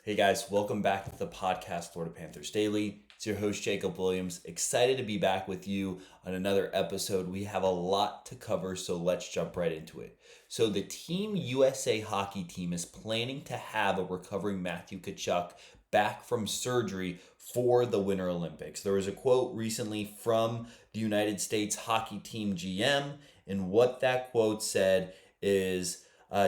Hey guys, welcome back to the podcast, Florida Panthers Daily. It's your host, Jacob Williams. Excited to be back with you on another episode. We have a lot to cover, so let's jump right into it. So, the Team USA hockey team is planning to have a recovering Matthew Tkachuk back from surgery for the Winter Olympics. There was a quote recently from the United States hockey team GM, and what that quote said is,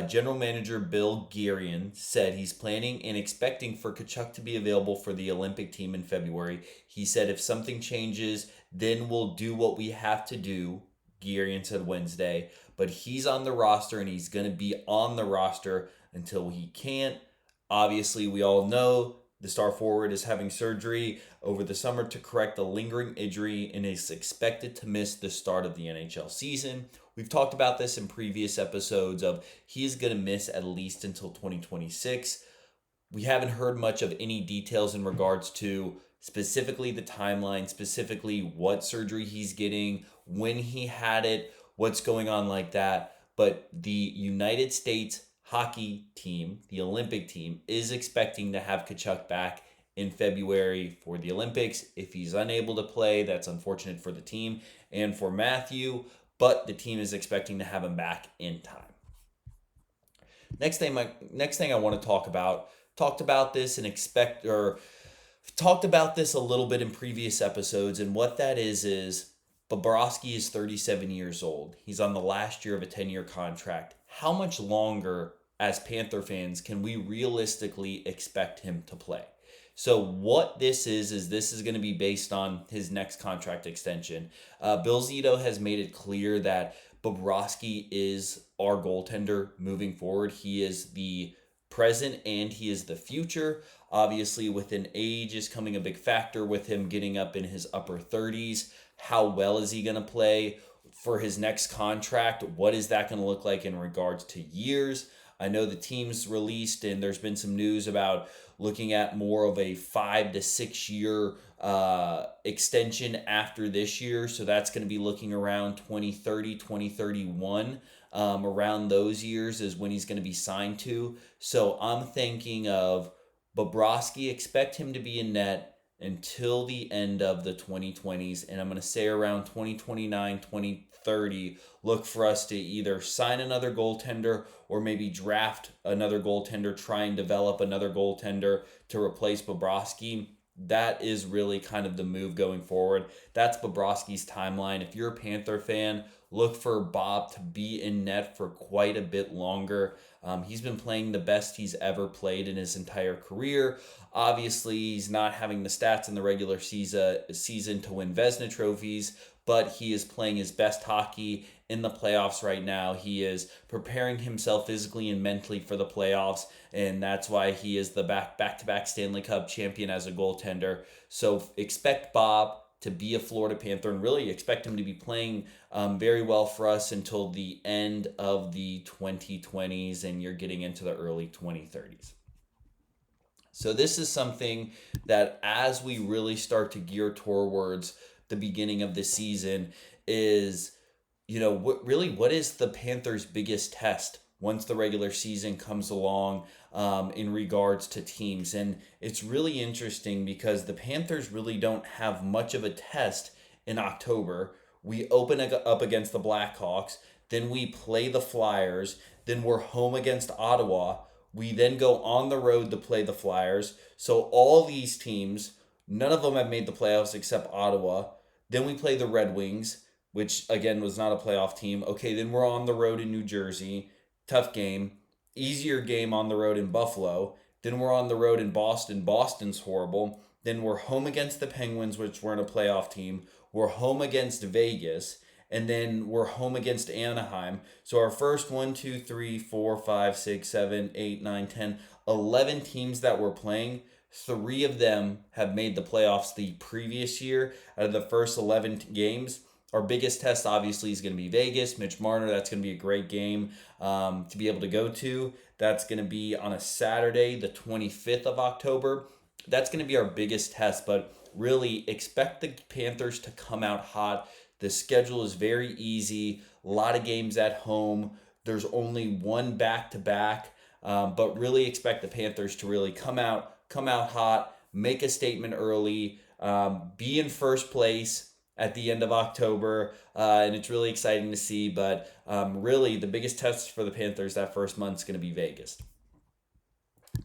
General Manager Bill Guerin said he's planning and expecting for Tkachuk to be available for the Olympic team in February. He said if something changes, then we'll do what we have to do, Guerin said Wednesday. But he's on the roster and he's going to be on the roster until he can't. Obviously, we all know the star forward is having surgery over the summer to correct a lingering injury and is expected to miss the start of the NHL season. We've talked about this in previous episodes of he's going to miss at least until 2026. We haven't heard much of any details in regards to specifically the timeline, specifically what surgery he's getting, when he had it, what's going on like that. But the United States hockey team, the Olympic team, is expecting to have Tkachuk back in February for the Olympics. If he's unable to play, that's unfortunate for the team and for Matthew, but the team is expecting to have him back in time. Next thing I want to talk about, talked about this and talked about this a little bit in previous episodes, and what that is Bobrovsky is 37 years old. He's on the last year of a 10-year contract. How much longer, as Panther fans, can we realistically expect him to play? So what this is this is going to be based on his next contract extension. Bill Zito has made it clear that Bobrovsky is our goaltender moving forward. He is the present and he is the future. Obviously, with an age is coming a big factor with him getting up in his upper 30s. How well is he going to play for his next contract? What is that going to look like in regards to years? I know the team's released and there's been some news about looking at more of a 5 to 6 year extension after this year. So that's going to be looking around 2030, 2031. Around those years is when he's going to be signed to. So I'm thinking of Bobrovsky, expect him to be in net until the end of the 2020s. And I'm going to say around 2029, 2030, look for us to either sign another goaltender or maybe draft another goaltender, try and develop another goaltender to replace Bobrovsky. That is really kind of the move going forward. That's Bobrovsky's timeline. If you're a Panther fan, look for Bob to be in net for quite a bit longer. He's been playing the best he's ever played in his entire career. Obviously, he's not having the stats in the regular season to win Vezina trophies, but he is playing his best hockey in the playoffs right now. He is preparing himself physically and mentally for the playoffs, and that's why he is the back-to-back Stanley Cup champion as a goaltender. So expect Bob to be a Florida Panther and really expect him to be playing very well for us until the end of the 2020s and you're getting into the early 2030s. So this is something that as we really start to gear towards the beginning of the season is, what is the Panthers' biggest test once the regular season comes along in regards to teams? And it's really interesting because the Panthers really don't have much of a test in October. We open up against the Blackhawks, then we play the Flyers, then we're home against Ottawa. We then go on the road to play the Flyers. So all these teams, none of them have made the playoffs except Ottawa. Then we play the Red Wings, which again was not a playoff team. Okay, then we're on the road in New Jersey. Tough game. Easier game on the road in Buffalo. Then we're on the road in Boston. Boston's horrible. Then we're home against the Penguins, which weren't a playoff team. We're home against Vegas. And then we're home against Anaheim. So our first 1, 2, 3, 4, 5, 6, 7, 8, 9, 10, 11 teams that we're playing, 3 of them have made the playoffs the previous year out of the first 11 games. Our biggest test obviously is going to be Vegas. Mitch Marner, that's going to be a great game to be able to go to. That's going to be on a Saturday, the 25th of October. That's going to be our biggest test, but really expect the Panthers to come out hot. The schedule is very easy. A lot of games at home. There's only one back-to-back But really expect the Panthers to really come out hot, make a statement early, be in first place at the end of October, and it's really exciting to see. But really, the biggest test for the Panthers that first month is going to be Vegas.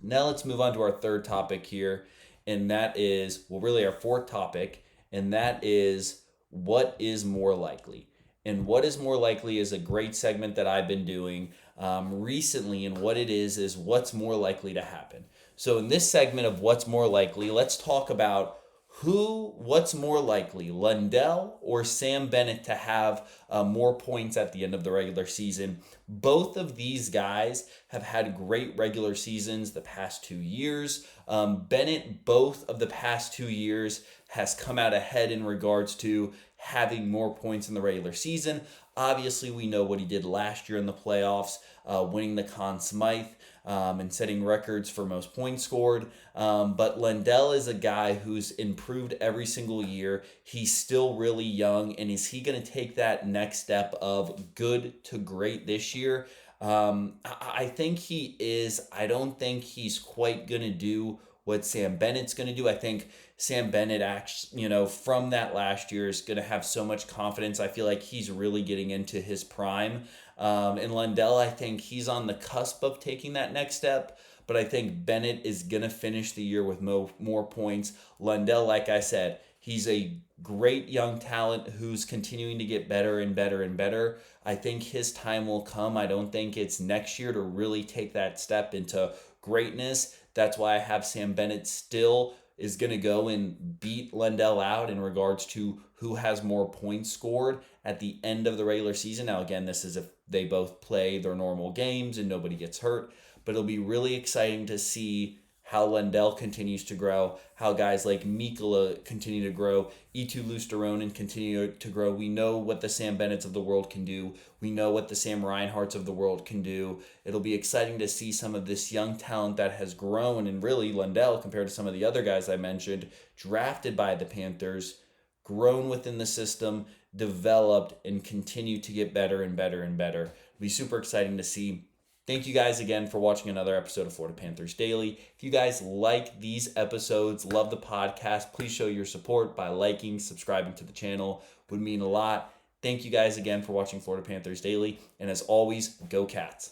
Now let's move on to our third topic here, and that is, well, really our fourth topic, and that is what is more likely. And what is more likely is a great segment that I've been doing recently, and what it is what's more likely to happen. So in this segment of what's more likely, let's talk about what's more likely, Lundell or Sam Bennett to have more points at the end of the regular season. Both of these guys have had great regular seasons the past 2 years. Bennett, both of the past 2 years, has come out ahead in regards to having more points in the regular season. Obviously, we know what he did last year in the playoffs, winning the Conn Smythe. And setting records for most points scored. But Lundell is a guy who's improved every single year. He's still really young, and is he going to take that next step of good to great this year? I think he is. I don't think he's quite going to do what Sam Bennett's going to do. I think Sam Bennett, actually, from that last year, is going to have so much confidence. I feel like he's really getting into his prime. And Lundell, I think he's on the cusp of taking that next step, but I think Bennett is going to finish the year with more points. Lundell, like I said, he's a great young talent who's continuing to get better and better and better. I think his time will come. I don't think it's next year to really take that step into greatness. That's why I have Sam Bennett still is going to go and beat Lundell out in regards to who has more points scored at the end of the regular season. Now, again, this is if they both play their normal games and nobody gets hurt, but it'll be really exciting to see how Lundell continues to grow, how guys like Mikkola continue to grow, Eetu Luostarinen continue to grow. We know what the Sam Bennetts of the world can do. We know what the Sam Reinharts of the world can do. It'll be exciting to see some of this young talent that has grown, and really Lundell, compared to some of the other guys I mentioned, drafted by the Panthers, grown within the system, developed, and continue to get better and better and better. It'll be super exciting to see. Thank you guys again for watching another episode of Florida Panthers Daily. If you guys like these episodes, love the podcast, please show your support by liking, subscribing to the channel. Would mean a lot. Thank you guys again for watching Florida Panthers Daily. And as always, go Cats.